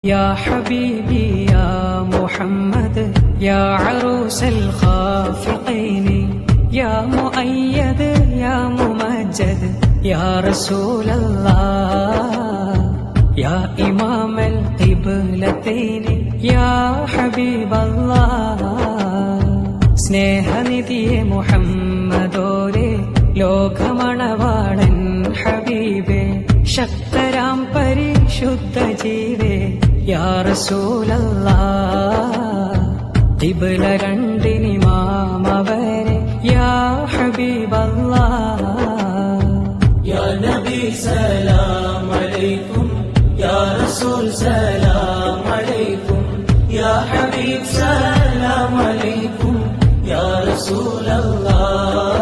يا حبيبي يا محمد يا عروس الخافقين يا مؤيد يا ممجد يا رسول الله يا إمام القبلتين يا حبيب الله സ്നേഹനിധിയെ മുഹമ്മദോരെ ലോകമണവാളൻ ഹബീബേ ശക്തരാം പരിശുദ്ധ ജീവേ യാ റസൂലല്ലാഹ് ഖിബ്ല രണ്ടിനിമാമവരെ യാ ഹബീബല്ലാഹ് യാ നബി സലാം അലൈക്കും യാ റസൂൽ സലാം അലൈക്കും യാ ഹബീബ് സലാം അലൈക്കും യാ റസൂലല്ലാഹ്